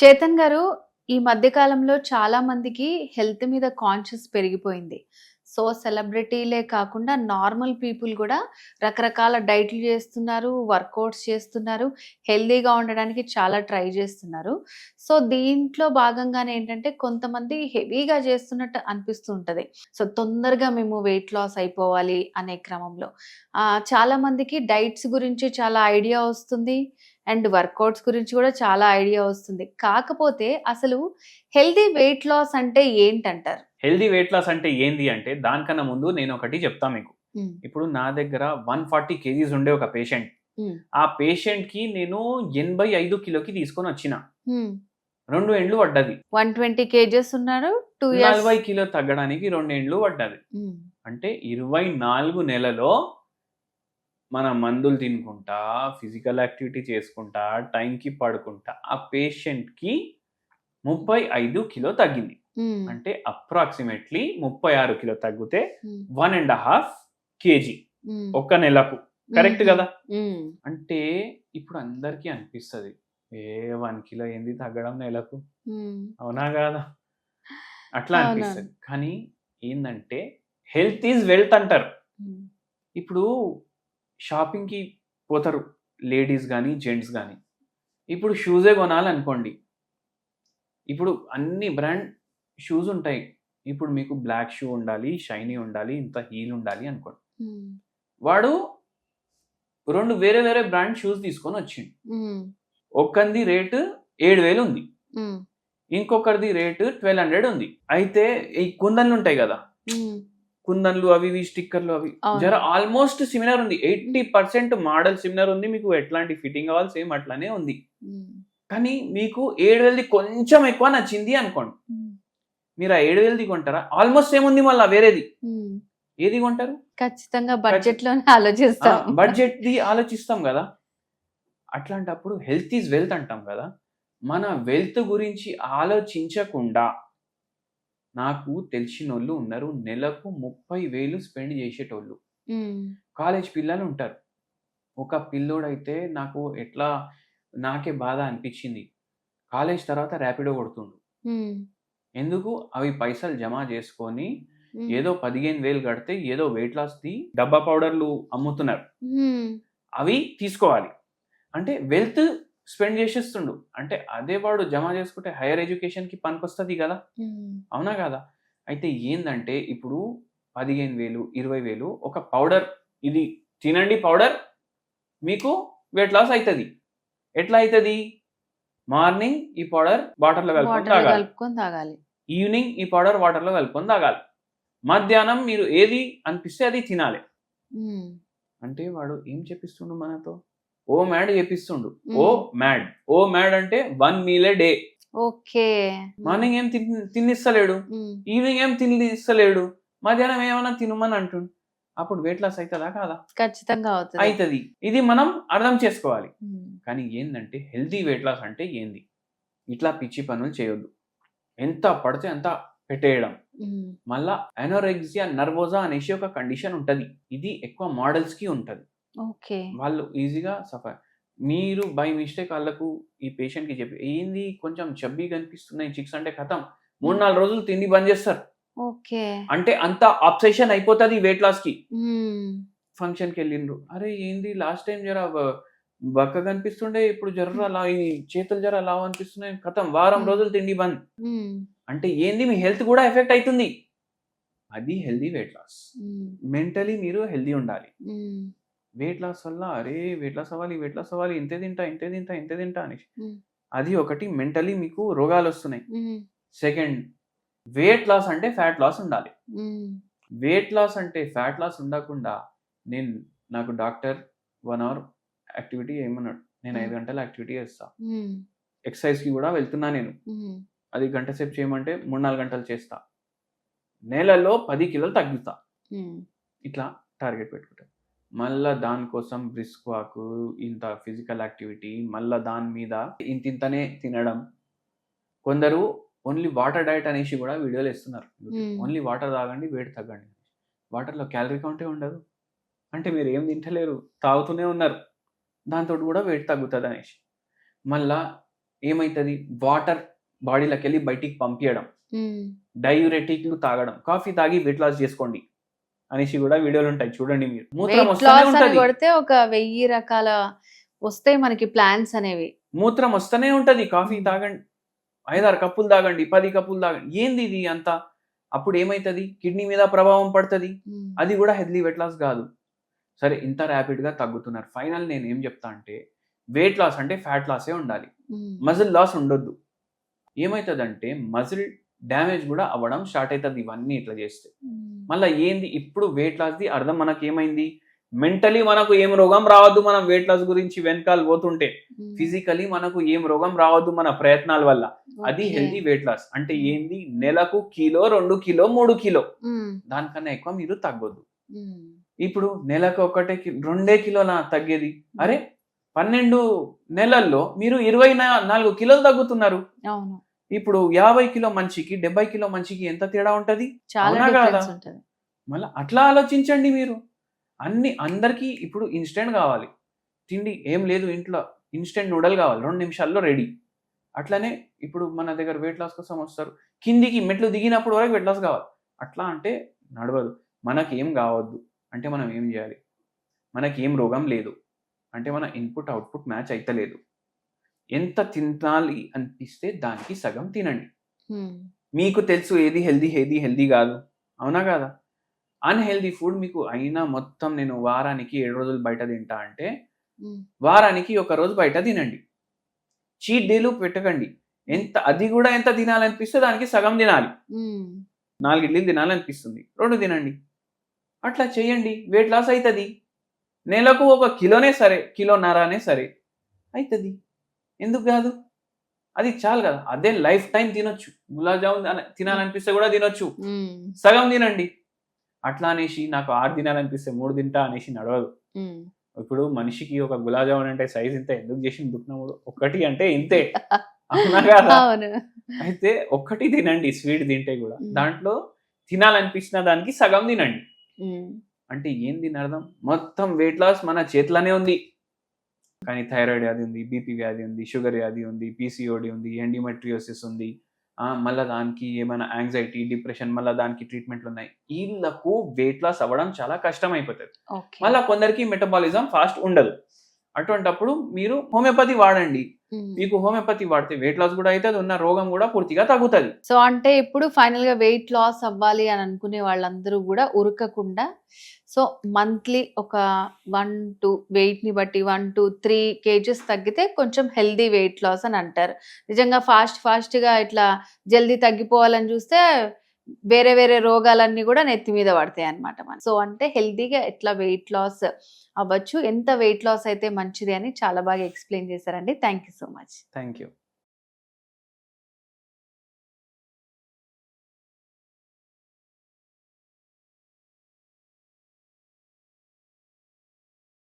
చేతన్ గారు, ఈ మధ్య కాలంలో చాలా మందికి హెల్త్ మీద కాన్షియస్ పెరిగిపోయింది. సో, సెలబ్రిటీలే కాకుండా నార్మల్ పీపుల్ గూడా రకరకాల డైట్‌లు జేస్తున్నారు, వర్కౌట్స్ చేస్తున్నారు, హెల్తీగా ఉండడానికి చాలా ట్రై జేస్తున్నారు. సో, దీంట్లో భాగంగానే ఏంటంటే కొంతమంది హెవీగా జేస్తున్నట్టు అనిపిస్తూ ఉంటది. సో, తొందరగా మేము వెయిట్ లాస్ అయిపోవాలి అనే క్రమంలో. చాలా మందికి డైట్స్ గురించి చాలా ఐడియా వస్తుంది. అండ్ వర్కౌట్స్ గురించి గూడా చాలా ఐడియా వస్తుంది. కాకపోతే అసలు హెల్తీ వెయిట్ లాస్ అంటే ఏంటంటారు? హెల్తీ వెయిట్ లాస్ అంటే ఏంది అంటే, దానికన్నా ముందు నేనొకటి చెప్తా మీకు. హ్మ్. ఇప్పుడు నా దగ్గర 140 కేజీస్ ఉండే ఒక పేషెంట్. హ్మ్. ఆ పేషెంట్‌కి నేను 85 కిలోకి తీసుకొనొచ్చిన. హ్మ్. 2 ఏండ్లు పడ్డది. 120 కేజెస్ ఉన్నారు. 2 ఇయర్స్. 40 కిలో తగ్గడానికి 2 ఏండ్లు పడ్డది. హ్మ్. అంటే 24 నెలలో మన మందులు తినుకుంటా, ఫిజికల్ యాక్టివిటీ చేసుకుంటా, టైంకి పడుకుంటా, ఆ పేషెంట్‌కి 35 కిలో తగ్గింది. హ్మ్. అంటే అప్రాక్సిమేట్‌లీ 36 కిలో తగ్గితే హ్మ్. 1½ కేజీ హ్మ్. ఒక్క నెలకు. కరెక్ట్ హుహు. గదా! హ్మ్. అంటే ఇప్పుడు అందరికీ అనిపిస్తది. 1 కిలో ఏంది తగ్గడం నెలకు? హ్మ్. అవునా గాదా? అట్లా అవునవును. అనిపిస్తది. కానీ ఏందంటే హెల్త్ ఈజ్ వెల్త్ అంటారు. హ్మ్. ఇప్పుడు షాపింగ్‌కి పోతారు లేడీస్ గాని, జెంట్స్ గాని. ఇప్పుడు షూజే కొనాలనుకోండి. ఇప్పుడు అన్ని బ్రాండ్ షూస్ ఉంటాయి. ఇప్పుడు మీకు బ్లాక్ షూ ఉండాలి, షైనీ ఉండాలి, ఇంత హీల్ ఉండాలి అనుకోండి. హ్మ్. వాడు 2 వేరే వేరే బ్రాండ్ షూస్ తీసుకొనొచ్చిండు. హ్మ్. ఒక్కనిది రేటు 7,000 ఉంది. హ్మ్. ఇంకొకరిది రేటు 1200 ఉంది. అయితే ఈ కుందన్లుంటాయి గదా! హ్మ్. కుందన్లు అవి ఇవి స్టిక్కర్లు అవి అవును. ఆల్‌మోస్ట్ సిమిలర్ ఉంది. హ్మ్. 80% మోడల్ సిమిలర్ ఉంది. మీకు ఎట్లాంటి ఫిట్టింగ్ కావాలి సేమ్ అట్లనే ఉంది. హ్మ్. కానీ మీకు 7,000ది కొంచెం ఎక్కువ నచ్చింది అనుకోండి. హ్మ్. మీరు ఆ 7,000ది కొంటారా? ఆల్‌మోస్ట్ సేమ్ ఉంది మళ్ళా వేరేది. హ్మ్. ఏది కొంటారు? ఖచ్చితంగా ఖచ్చి బడ్జెట్‌లోనే ఆ! ఆలోచిస్తాం. బడ్జెట్‌ది ఆలోచిస్తాం గదా! అట్లాంటప్పుడు హెల్త్ ఈజ్ వెల్త్ అంటాం గదా! మన వెల్త్ గురించి ఆలోచించకుండా నాకు తెలిసినోళ్ళు ఉన్నారు. నెలకు 30,000 స్పెండ్ చేసేటోళ్ళు. హ్మ్. కాలేజ్ పిల్లలుంటారు. ఒక పిల్లోడైతే నాకే బాధ అనిపిచ్చింది. కాలేజ్ తర్వాత ర్యాపిడో కొడుతుండు. హ్మ్. ఎందుకు? అవి పైసలు జమ జేసుకొని హ్మ్. ఏదో 15,000 కడితే ఏదో వెయిట్ లాస్‌ది డబ్బా పౌడర్‌లు అమ్ముతున్నారు. హ్మ్. అవి తీసుకోవాలి. అంటే వెల్త్ స్పెండ్ చేసేస్తుండు. అంటే అదే వాడు జమ చేసుకుంటే హైర్ ఎడ్యుకేషన్‌కి పనికొస్తది గదా! హ్మ్. అవునా కాదా? అయితే ఏందంటే ఇప్పుడు 15,000, 20,000 ఒక పౌడర్ ఇది తినండి పౌడర్ మీకు వెయిట్ లాస్ అయితది. ఎట్లా అయితది? మార్నింగ్ ఈ పౌడర్ వాటర్‌లో కలుపుకొని వాటర్‌లో తాగాలి. కలుపుకొని తాగాలి. ఈవినింగ్ ఈ పౌడర్ వాటర్‌లో కలుపుకొని తాగాలి. మధ్యాహ్నం మీరు ఏది అనిపిస్తే అది తినాలి. హ్మ్. అంటే వాడు ఏం చెప్పిస్తుండు మనతో? ఓ మ్యాడ్ చెప్పిస్తుండు. ఓ హ్మ్. మ్యాడ్. ఓ మ్యాడ్ అంటే 1 మీల్ ఎ డే. ఓకే. హ్మ్. మార్నింగ్ ఏం తిననిస్తలేడు. హ్మ్. ఈవినింగ్ ఏం తిననిస్తలేడు. మధ్యాహ్నం ఏమన్నా తినమని అంటుండు. అప్పుడు వెయిట్ లాస్ అయితదా? కాదా? ఖచ్చితంగా అవుతది. అయితది. ఇది మనం అర్థం చేసుకోవాలి. హ్మ్. కానీ ఏందంటే హెల్తీ వెయిట్ లాస్ అంటే ఏంది? ఇట్లా పిచ్చి పనులు చేయొద్దు. ఎంత పడితే అంత పెట్టేయడం. హ్మ్. మళ్ళా అనోరెక్సియా నర్వోసా అనేసి ఒక కండిషన్ ఉంటది. ఇది ఎక్కువ మోడల్స్‌కి ఉంటది. ఓకే. వాళ్ళు ఈజీగా సఫర్. మీరు బై మిస్టేక్ ఆళ్ళకు ఈ పేషెంట్‌కి చెప్పి, "ఏంది కొంచెం చబ్బీగా కనిపిస్తున్నాయి చిక్స్" అంటే ఖతం. 3, హ్మ్. 4 రోజులు తిండి బంద్ చేస్తారు. ఓకే. అంటే అంత అబ్సెషన్ అయిపోతది వెయిట్ లాస్‌కి. హ్మ్. ఫంక్షన్‌కెళ్ళిండ్రు. "అరే! ఏంది లాస్ట్ టైమ్ జర బక్కగా కనిపిస్తుండే ఇప్పుడు జర్ర ఈ చేతులు జర లావు అనిపిస్తున్నాయి." ఖతం వారం హ్మ్. రోజులు తిండి బంద్. హ్మ్. అంటే ఏంది మీ హెల్త్ కూడా ఎఫెక్ట్ అయితుంది. అది హెల్తీ వెయిట్ లాస్. హ్మ్. మెంటల్లీ మీరు హెల్తీ ఉండాలి. హ్మ్. వెయిట్ లాస్ వల్ల అరే! వెయిట్ లాస్ అవ్వాలి, వెయిట్ లాస్ అవ్వాలి. ఇంతే తింటా, ఇంతే తింటా, ఇంతే తింటా అనేసి. హ్మ్. అది ఒకటి మెంటల్లీ మీకు రోగాలొస్తున్నాయి. హ్మ్. సెకండ్ వెయిట్ లాస్ అంటే ఫ్యాట్ లాస్ ఉండాలి. హ్మ్. వెయిట్ లాస్ అంటే ఫ్యాట్ లాస్ ఉండకుండా నేను నాకు డాక్టర్ 1 అవర్ యాక్టివిటీ చేయమన్నాడు. నేను హ్మ్. 5 గంటల యాక్టివిటీ చేస్తా. హ్మ్. ఎక్సర్‌సైజ్‌కి గూడా వెళ్తున్నా నేను. హ్మ్. అది గంట సేపు చేయమంటే 3, 4 గంటలు చేస్తా. నెలలో 10 కిలోలు తగ్గుతా. హ్మ్. ఇట్లా టార్గెట్ పెట్టుకుంటా. మళ్ళా దానికోసం బ్రిస్క్ వాకు, ఇంత ఫిజికల్ యాక్టివిటీ, మళ్ళా దాని మీద ఇంతింతనే తినడం. కొందరు ఓన్లీ వాటర్ డైట్ అనేసి గూడా వీడియోలేస్తున్నారు. హ్మ్. ఓన్లీ వాటర్ తాగండి, వెయిట్ తగ్గండి. వాటర్‌లో క్యాలరీ కౌంటే ఉండదు. అంటే మీరేం తింటలేరు. తాగుతూనే ఉన్నారు. దాంతోటి గూడా వెయిట్ తగ్గుతదనేసి. మళ్ళా ఏమవుతుంది, వాటర్ బాడీలోకి వెళ్ళి బయటికి పంపించడం, ఉమ్. డయూరెటిక్లు తాగడం, కాఫీ తాగి వెయిట్ లాస్ చేసుకోండి అనేసి కూడా వీడియోలు ఉంటాయి చూడండి. మీరు మూత్రం వెయిట్ వస్తూనే లాస్ అని ఉంటది, కొడితే ఒక 1000 రకాల వస్తాయి మనకి ప్లాన్స్ అనేవి. మూత్రం వస్తూనే ఉంటది. కాఫీ ఉమ్. తాగండి, 5-6 కప్పులు తాగండి, 10 కప్పులు తాగండి, ఏంది ఇది అంతా? అప్పుడు ఏమవుతుంది, కిడ్నీ మీద ప్రభావం పడుతుంది. ఉమ్. అది కూడా హెల్దీ వెయిట్ లాస్ కాదు. సరే, ఇంత ర్యాపిడ్గా తగ్గుతున్నారు. ఫైనల్ నేను ఏం చెప్తా అంటే, వెయిట్ లాస్ అంటే ఫ్యాట్ లాసే ఉండాలి, ఉమ్. మజిల్ లాస్ ఉండొద్దు. ఏమవుతుందంటే మజిల్ డ్యామేజ్ కూడా అవ్వడం స్టార్ట్ అవుతుంది ఇవన్నీ ఇట్లా చేస్తే. ఉమ్. మళ్ళీ ఏంది ఇప్పుడు వెయిట్ లాస్ది అర్థం మనకి ఏమైంది, మెంటలీ మనకు ఏం రోగం రావద్దు మనం వెయిట్ లాస్ గురించి వెనకాల పోతుంటే, ఉమ్. ఫిజికలీ మనకు ఏం రోగం రావద్దు మన ప్రయత్నాల వల్ల. అది ఓకే. హెల్దీ వెయిట్ లాస్ అంటే ఏంది, నెలకు కిలో, 2 కిలో, 3 కిలో, ఉమ్. దానికన్నా ఎక్కువ మీరు తగ్గొద్దు. ఉమ్. ఇప్పుడు నెలకు 2 కిలోల తగ్గేది, అరే 12 నెలల్లో మీరు 24 కిలోలు తగ్గుతున్నారు. అవును, ఇప్పుడు 50 కిలో మనిషికి 70 కిలో మనిషికి ఎంత తేడా ఉంటది? చాలా అవునా కాదా? డిఫరెన్స్ ఉంటది. మళ్ళీ అట్లా ఆలోచించండి మీరు. అందరికీ ఇప్పుడు ఇన్స్టెంట్ కావాలి, తిండి ఏం లేదు ఇంట్లో, ఇన్స్టెంట్ నూడల్ కావాలి 2 నిమిషాల్లో రెడీ. అట్లనే ఇప్పుడు మన దగ్గర వెయిట్ లాస్ కోసం వస్తారు, కిందికి మెట్లు దిగినప్పుడు వరకు వెయిట్ లాస్ కావాలి. అట్లా అంటే నడవదు. మనకి ఏం కావద్దు అంటే మనం ఏం చేయాలి, మనకి ఏం రోగం లేదు అంటే మన ఇన్పుట్ అవుట్పుట్ మ్యాచ్ అయితలేదు, ఎంత తినాలి అనిపిస్తే దానికి సగం తినండి. ఉమ్. మీకు తెలుసు ఏది హెల్దీ ఏది హెల్దీ కాదు, అవునా కాదా? అన్హెల్దీ ఫుడ్ మీకు అయినా మొత్తం నేను వారానికి 7 రోజులు బయట తింటా అంటే, ఉమ్. వారానికి 1 రోజు బయట తినండి. చీట్ డేలు పెట్టకండి. అది కూడా ఎంత తినాలనిపిస్తే దానికి సగం తినాలి. ఉమ్. 4 ఇడ్లీలు తినాలనిపిస్తుంది, 2 తినండి. అట్లా చేయండి, వెయిట్ లాస్ అవుతుంది. నెలకు 1 కిలోనే సరే, కిలోన్నరనే సరే అవుతుంది, ఎందుకు కాదు? అది చాలు కదా. అదే లైఫ్ టైం తినొచ్చు. గులాబ్ జామున్ తినాలనిపిస్తే కూడా తినొచ్చు, ఉమ్. సగం తినండి. అట్లా అనేసి నాకు 6 తినాలనిపిస్తే 3 తింటా అనేసి నడవదు. ఉమ్. ఇప్పుడు మనిషికి ఒక గులాబ్ జామున్ అంటే సైజ్ ఇంత, ఎందుకు చేసి దుఃఖనప్పుడు 1 అంటే ఇంతే, అవునా కదా? అవును. అయితే 1 తినండి, స్వీట్ తింటే కూడా ఉమ్. దాంట్లో తినాలనిపించిన దానికి సగం తినండి. ఉమ్. అంటే ఏం దీని అర్థం, మొత్తం వెయిట్ లాస్ మన చేతిలోనే ఉంది. కానీ థైరాయిడ్ వ్యాధి ఉంది, బీపీ వ్యాధి ఉంది, షుగర్ వ్యాధి ఉంది, పీసీఓడి ఉంది, ఎండోమెట్రియోసిస్ ఉంది, మళ్ళీ దానికి ఏమైనా యాంగ్జైటీ, డిప్రెషన్, మళ్ళీ దానికి ట్రీట్మెంట్లు ఉన్నాయి. వీళ్ళకు వెయిట్ లాస్ అవ్వడం చాలా కష్టం అయిపోతుంది. ఓకే. మళ్ళీ కొందరికి మెటబాలిజం ఫాస్ట్ ఉండదు. అటువంటప్పుడు మీరు హోమియోపతి వాడండి. ఉమ్. మీకు హోమియోపతి వాడితే వెయిట్ లాస్ కూడా అవుతుంది, ఉన్న రోగం కూడా పూర్తిగా తగ్గుతుంది. సో అంటే ఇప్పుడు ఫైనల్ గా వెయిట్ లాస్ అవ్వాలి అని అనుకునే వాళ్ళందరూ కూడా ఉరకకుండా, సో మంత్లీ ఒక 1-2 వెయిట్ ని బట్టి 1-3 కేజెస్ తగ్గితే కొంచెం హెల్దీ వెయిట్ లాస్ అని అంటారు. నిజంగా ఫాస్ట్ గా ఇట్లా జల్దీ తగ్గిపోవాలని చూస్తే వేరే వేరే రోగాలన్నీ కూడా నెత్తి మీద పడతాయి అన్నమాట. సో అంటే హెల్దీగా ఎట్లా వెయిట్ లాస్ అవ్వచ్చు, ఎంత వెయిట్ లాస్ అయితే మంచిది అని చాలా బాగా ఎక్స్ప్లెయిన్ చేశారండి. Thank you so much. Thank you.